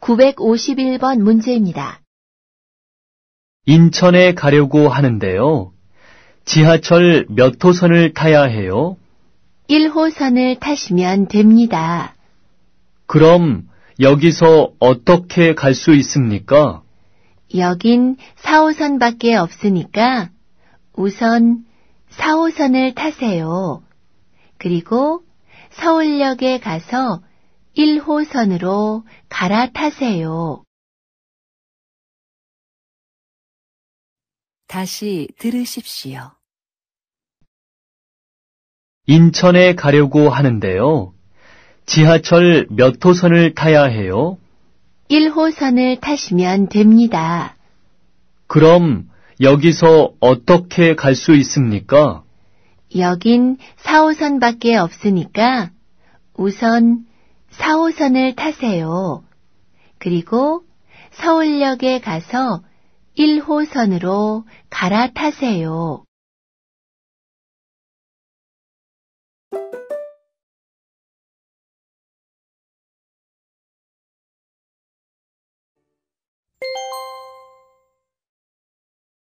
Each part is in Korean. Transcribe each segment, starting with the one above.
951번 문제입니다. 인천에 가려고 하는데요. 지하철 몇 호선을 타야 해요? 1호선을 타시면 됩니다. 그럼 여기서 어떻게 갈 수 있습니까? 여긴 4호선밖에 없으니까 우선 4호선을 타세요. 그리고 서울역에 가서 1호선으로 갈아타세요. 다시 들으십시오. 인천에 가려고 하는데요. 지하철 몇 호선을 타야 해요? 1호선을 타시면 됩니다. 그럼 여기서 어떻게 갈 수 있습니까? 여긴 4호선밖에 없으니까 우선 4호선을 타세요. 그리고 서울역에 가서 1호선으로 갈아타세요.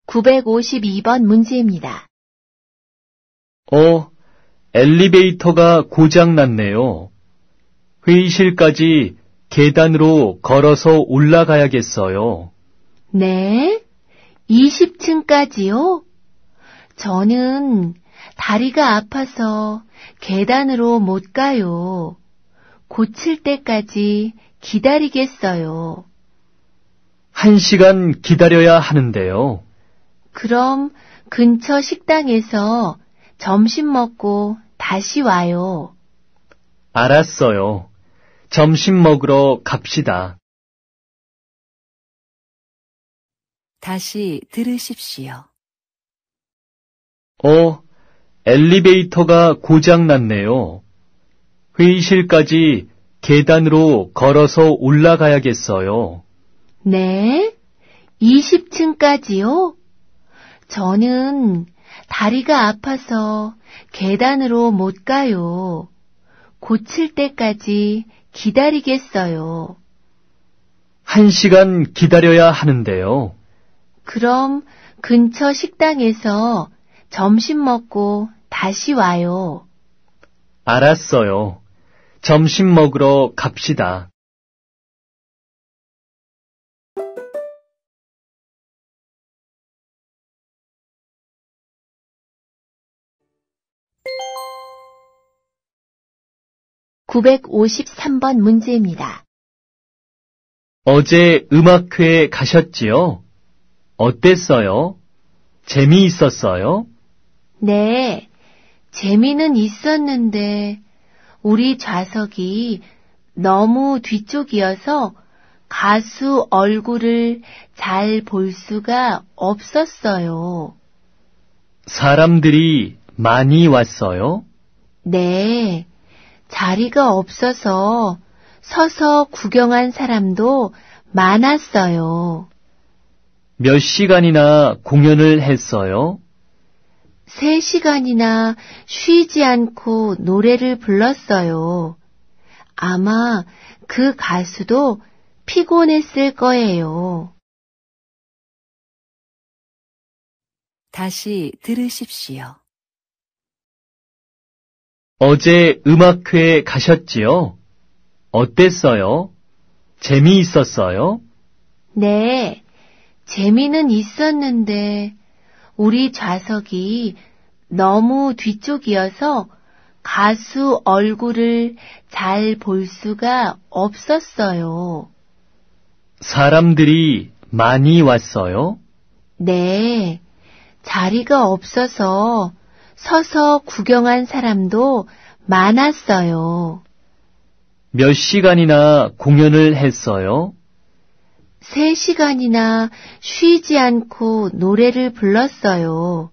(952번) 문제입니다. 엘리베이터가 고장 났네요. 회의실까지 계단으로 걸어서 올라가야겠어요. 네? 20층까지요? 저는 다리가 아파서 계단으로 못 가요. 고칠 때까지 기다리겠어요. 1시간 기다려야 하는데요. 그럼 근처 식당에서 점심 먹고 다시 와요. 알았어요. 점심 먹으러 갑시다. 다시 들으십시오. 엘리베이터가 고장 났네요. 회의실까지 계단으로 걸어서 올라가야겠어요. 네? 20층까지요? 저는 다리가 아파서 계단으로 못 가요. 고칠 때까지 기다리겠어요. 1시간 기다려야 하는데요. 그럼 근처 식당에서 점심 먹고 다시 와요. 알았어요. 점심 먹으러 갑시다. (953번) 문제입니다. 어제 음악회에 가셨지요? 어땠어요? 재미있었어요? 네, 재미는 있었는데 우리 좌석이 너무 뒤쪽이어서 가수 얼굴을 잘 볼 수가 없었어요. 사람들이 많이 왔어요? 네, 자리가 없어서 서서 구경한 사람도 많았어요. 몇 시간이나 공연을 했어요? 3시간이나 쉬지 않고 노래를 불렀어요. 아마 그 가수도 피곤했을 거예요. 다시 들으십시오. 어제 음악회에 가셨지요? 어땠어요? 재미있었어요? 네, 재미는 있었는데 우리 좌석이 너무 뒤쪽이어서 가수 얼굴을 잘 볼 수가 없었어요. 사람들이 많이 왔어요? 네, 자리가 없어서 서서 구경한 사람도 많았어요. 몇 시간이나 공연을 했어요? 3시간이나 쉬지 않고 노래를 불렀어요.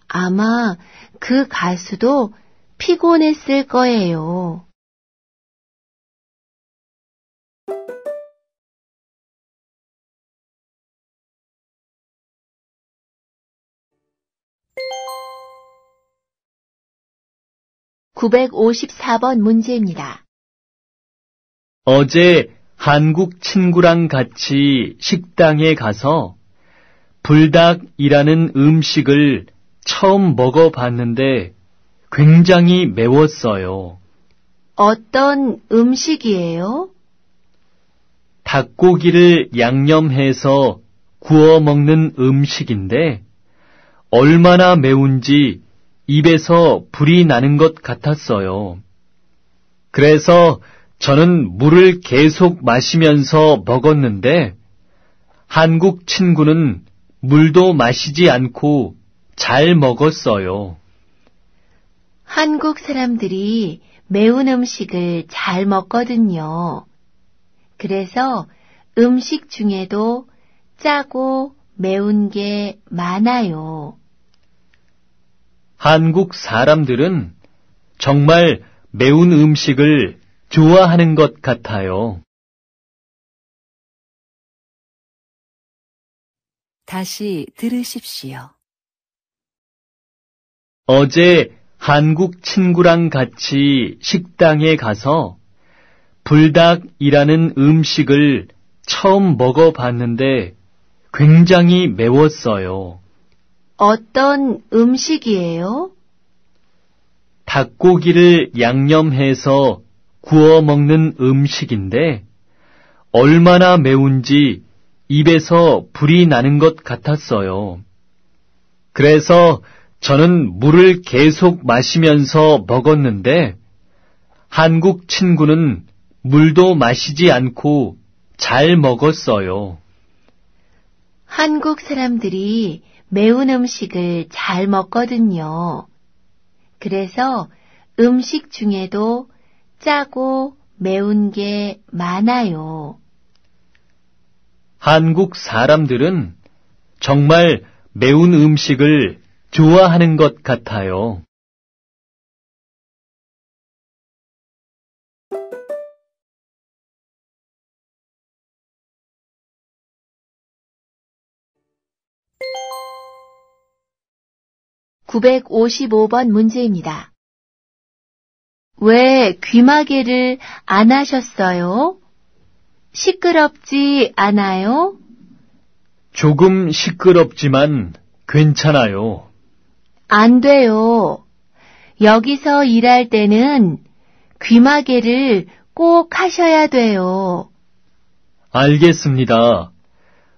아마 그 가수도 피곤했을 거예요. (954번) 문제입니다. 어제 한국 친구랑 같이 식당에 가서 불닭이라는 음식을 처음 먹어봤는데 굉장히 매웠어요. 어떤 음식이에요? 닭고기를 양념해서 구워 먹는 음식인데 얼마나 매운지 입에서 불이 나는 것 같았어요. 그래서 저는 물을 계속 마시면서 먹었는데 한국 친구는 물도 마시지 않고 잘 먹었어요. 한국 사람들이 매운 음식을 잘 먹거든요. 그래서 음식 중에도 짜고 매운 게 많아요. 한국 사람들은 정말 매운 음식을 좋아하는 것 같아요. 다시 들으십시오. 어제 한국 친구랑 같이 식당에 가서 불닭이라는 음식을 처음 먹어봤는데 굉장히 매웠어요. 어떤 음식이에요? 닭고기를 양념해서 구워 먹는 음식인데 얼마나 매운지 입에서 불이 나는 것 같았어요. 그래서 저는 물을 계속 마시면서 먹었는데 한국 친구는 물도 마시지 않고 잘 먹었어요. 한국 사람들이 매운 음식을 잘 먹거든요. 그래서 음식 중에도 짜고 매운 게 많아요. 한국 사람들은 정말 매운 음식을 좋아하는 것 같아요. (955번) 문제입니다. 왜 귀마개를 안 하셨어요? 시끄럽지 않아요? 조금 시끄럽지만 괜찮아요. 안 돼요. 여기서 일할 때는 귀마개를 꼭 하셔야 돼요. 알겠습니다.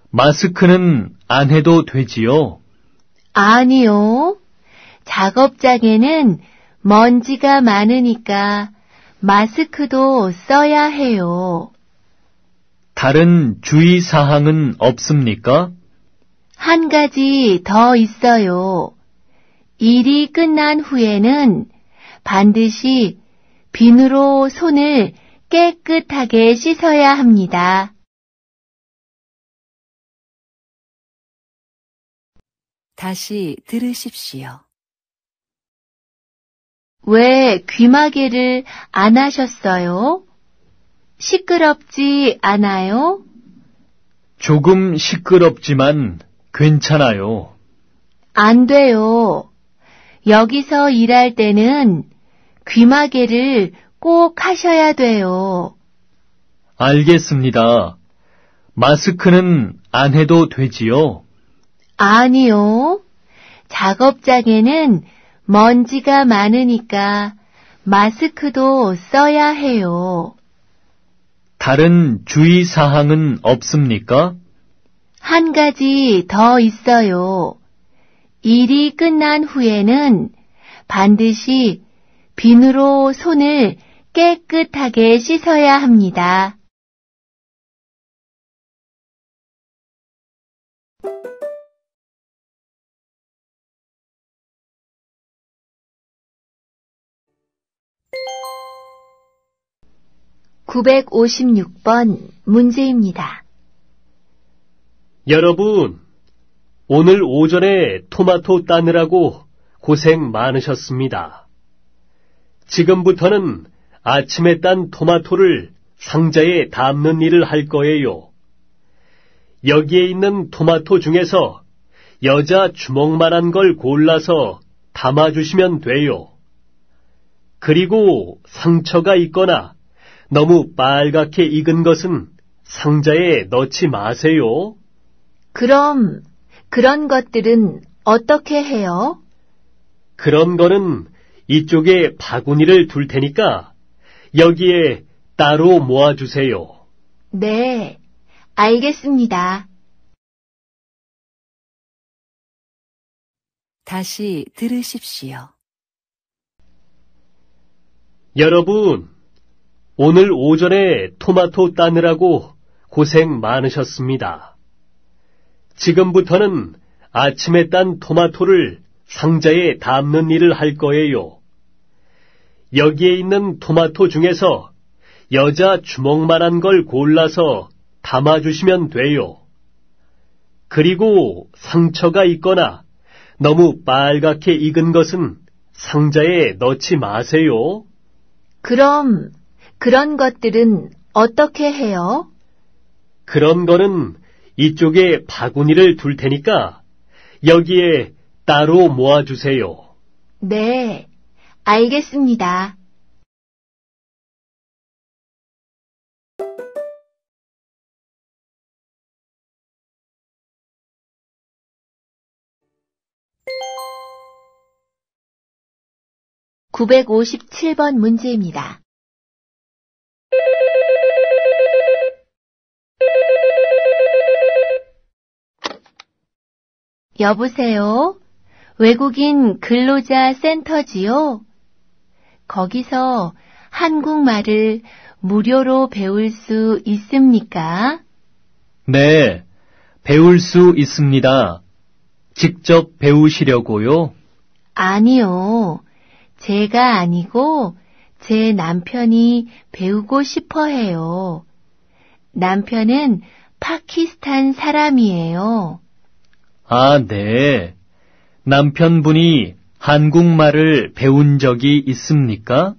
마스크는 안 해도 되지요? 아니요. 작업장에는 먼지가 많으니까 마스크도 써야 해요. 다른 주의사항은 없습니까? 한 가지 더 있어요. 일이 끝난 후에는 반드시 비누로 손을 깨끗하게 씻어야 합니다. 다시 들으십시오. 왜 귀마개를 안 하셨어요? 시끄럽지 않아요? 조금 시끄럽지만 괜찮아요. 안 돼요. 여기서 일할 때는 귀마개를 꼭 하셔야 돼요. 알겠습니다. 마스크는 안 해도 되지요? 아니요. 작업장에는 먼지가 많으니까 마스크도 써야 해요. 다른 주의사항은 없습니까? 한 가지 더 있어요. 일이 끝난 후에는 반드시 비누로 손을 깨끗하게 씻어야 합니다. (956번) 문제입니다. 여러분, 오늘 오전에 토마토 따느라고 고생 많으셨습니다. 지금부터는 아침에 딴 토마토를 상자에 담는 일을 할 거예요. 여기에 있는 토마토 중에서 여자 주먹만한 걸 골라서 담아주시면 돼요. 그리고 상처가 있거나 너무 빨갛게 익은 것은 상자에 넣지 마세요. 그럼 그런 것들은 어떻게 해요? 그런 거는 이쪽에 바구니를 둘 테니까 여기에 따로 모아주세요. 네, 알겠습니다. 다시 들으십시오. 여러분, 오늘 오전에 토마토 따느라고 고생 많으셨습니다. 지금부터는 아침에 딴 토마토를 상자에 담는 일을 할 거예요. 여기에 있는 토마토 중에서 여자 주먹만한 걸 골라서 담아주시면 돼요. 그리고 상처가 있거나 너무 빨갛게 익은 것은 상자에 넣지 마세요. 그럼 그런 것들은 어떻게 해요? 그런 거는 이쪽에 바구니를 둘 테니까 여기에 따로 모아주세요. 네, 알겠습니다. (957번) 문제입니다. 여보세요? 외국인 근로자 센터지요? 거기서 한국말을 무료로 배울 수 있습니까? 네, 배울 수 있습니다. 직접 배우시려고요? 아니요. 제가 아니고 제 남편이 배우고 싶어 해요. 남편은 파키스탄 사람이에요. 아, 네. 남편분이 한국말을 배운 적이 있습니까?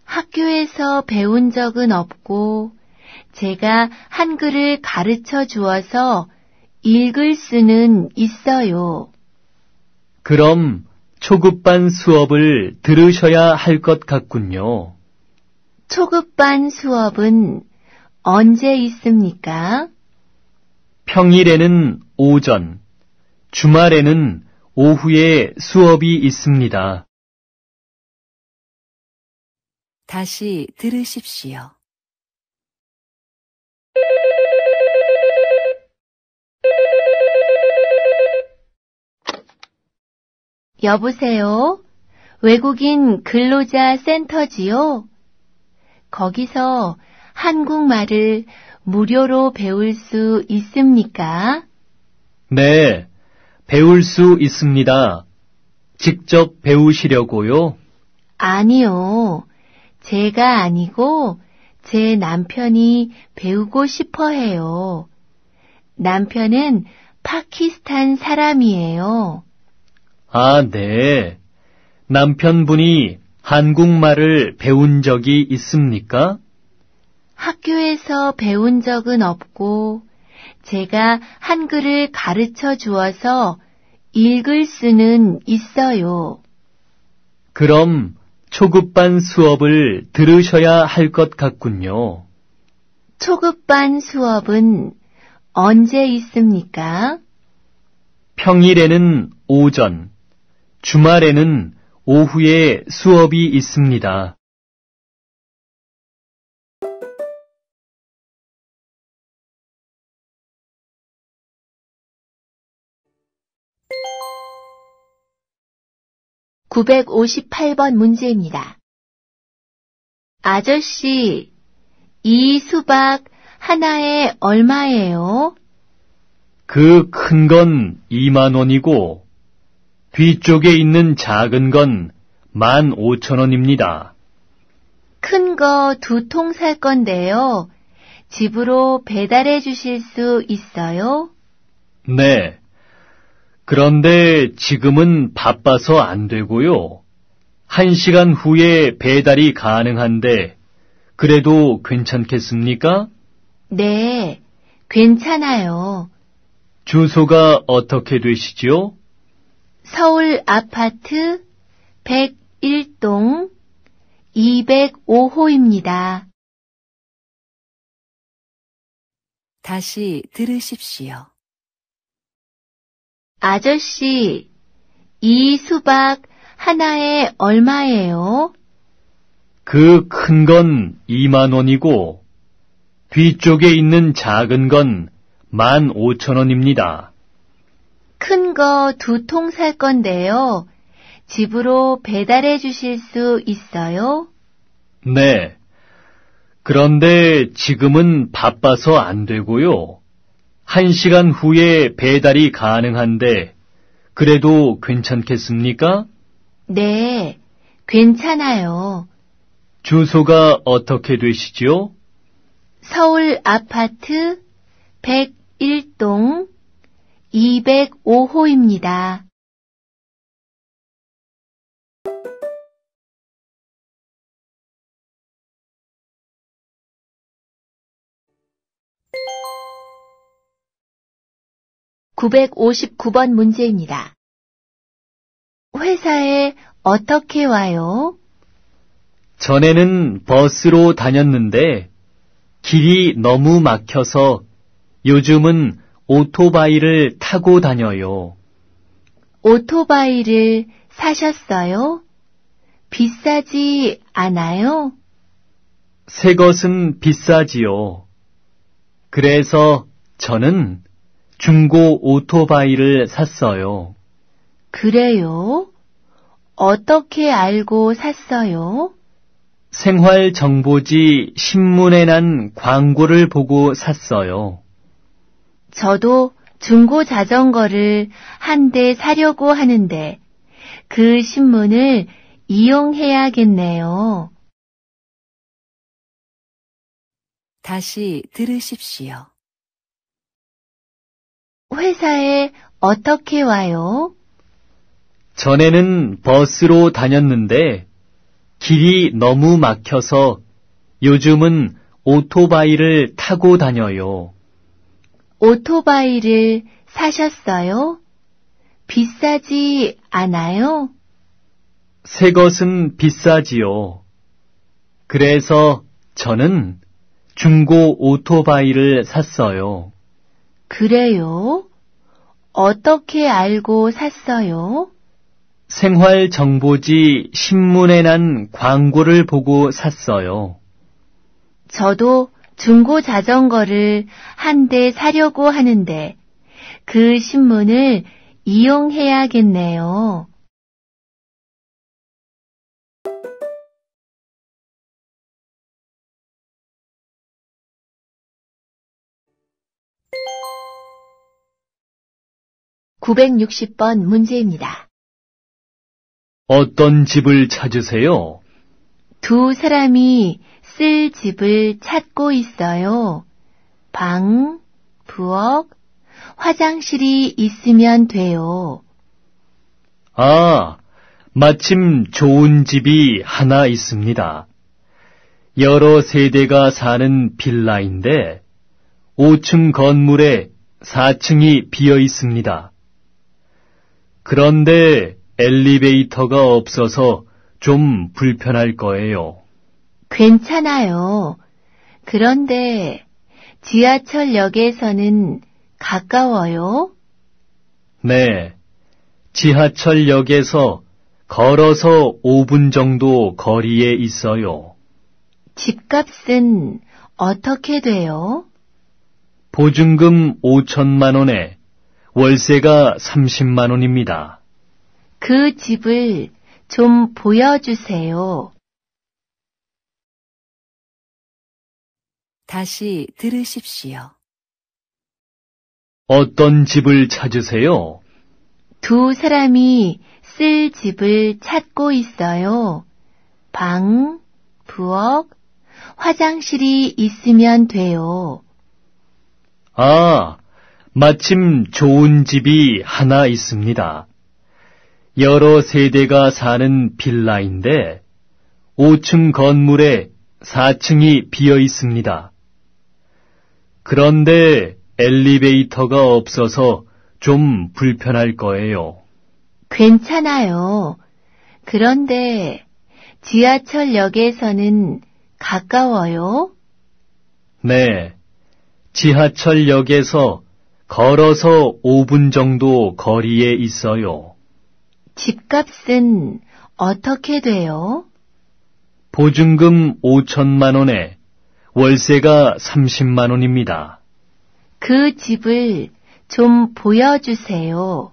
학교에서 배운 적은 없고 제가 한글을 가르쳐 주어서 읽을 수는 있어요. 그럼 초급반 수업을 들으셔야 할 것 같군요. 초급반 수업은 언제 있습니까? 평일에는 오전, 주말에는 오후에 수업이 있습니다. 다시 들으십시오. 여보세요? 외국인 근로자 센터지요? 거기서 한국말을 무료로 배울 수 있습니까? 네, 배울 수 있습니다. 직접 배우시려고요? 아니요. 제가 아니고 제 남편이 배우고 싶어 해요. 남편은 파키스탄 사람이에요. 아, 네. 남편분이 한국말을 배운 적이 있습니까? 학교에서 배운 적은 없고 제가 한글을 가르쳐 주어서 읽을 수는 있어요. 그럼 초급반 수업을 들으셔야 할 것 같군요. 초급반 수업은 언제 있습니까? 평일에는 오전, 주말에는 오후에 수업이 있습니다. (958번) 문제입니다. 아저씨, 이 수박 하나에 얼마예요? 그 큰 건 2만 원이고 뒤쪽에 있는 작은 건 15,000원입니다. 큰 거 2통 살 건데요. 집으로 배달해 주실 수 있어요? 네. 그런데 지금은 바빠서 안 되고요. 1시간 후에 배달이 가능한데 그래도 괜찮겠습니까? 네, 괜찮아요. 주소가 어떻게 되시죠? 서울 아파트 101동 205호입니다. 다시 들으십시오. 아저씨, 이 수박 하나에 얼마예요? 그 큰 건 2만 원이고 뒤쪽에 있는 작은 건 15,000원입니다. 큰 거 2통 살 건데요. 집으로 배달해 주실 수 있어요? 네. 그런데 지금은 바빠서 안 되고요. 1시간 후에 배달이 가능한데 그래도 괜찮겠습니까? 네, 괜찮아요. 주소가 어떻게 되시죠? 서울 아파트 101동 205호입니다. (959번) 문제입니다. 회사에 어떻게 와요? 전에는 버스로 다녔는데 길이 너무 막혀서 요즘은 오토바이를 타고 다녀요. 오토바이를 사셨어요? 비싸지 않아요? 새 것은 비싸지요. 그래서 저는 중고 오토바이를 샀어요. 그래요? 어떻게 알고 샀어요? 생활정보지 신문에 난 광고를 보고 샀어요. 저도 중고 자전거를 한 대 사려고 하는데 그 신문을 이용해야겠네요. 다시 들으십시오. 회사에 어떻게 와요? 전에는 버스로 다녔는데 길이 너무 막혀서 요즘은 오토바이를 타고 다녀요. 오토바이를 사셨어요? 비싸지 않아요? 새 것은 비싸지요. 그래서 저는 중고 오토바이를 샀어요. 그래요? 어떻게 알고 샀어요? 생활정보지 신문에 난 광고를 보고 샀어요. 저도 중고 자전거를 한 대 사려고 하는데 그 신문을 이용해야겠네요. (960번) 문제입니다. 어떤 집을 찾으세요? 두 사람이 쓸 집을 찾고 있어요. 방, 부엌, 화장실이 있으면 돼요. 아, 마침 좋은 집이 하나 있습니다. 여러 세대가 사는 빌라인데 5층 건물에 4층이 비어 있습니다. 그런데 엘리베이터가 없어서 좀 불편할 거예요. 괜찮아요. 그런데 지하철역에서는 가까워요? 네, 지하철역에서 걸어서 5분 정도 거리에 있어요. 집값은 어떻게 돼요? 보증금 5천만 원에 월세가 30만 원입니다. 그 집을 좀 보여주세요. 다시 들으십시오. 어떤 집을 찾으세요? 두 사람이 쓸 집을 찾고 있어요. 방, 부엌, 화장실이 있으면 돼요. 아, 마침 좋은 집이 하나 있습니다. 여러 세대가 사는 빌라인데 5층 건물에 4층이 비어 있습니다. 그런데 엘리베이터가 없어서 좀 불편할 거예요. 괜찮아요. 그런데 지하철역에서는 가까워요? 네, 지하철역에서 걸어서 5분 정도 거리에 있어요. 집값은 어떻게 돼요? 보증금 5천만 원에 월세가 30만 원입니다. 그 집을 좀 보여주세요.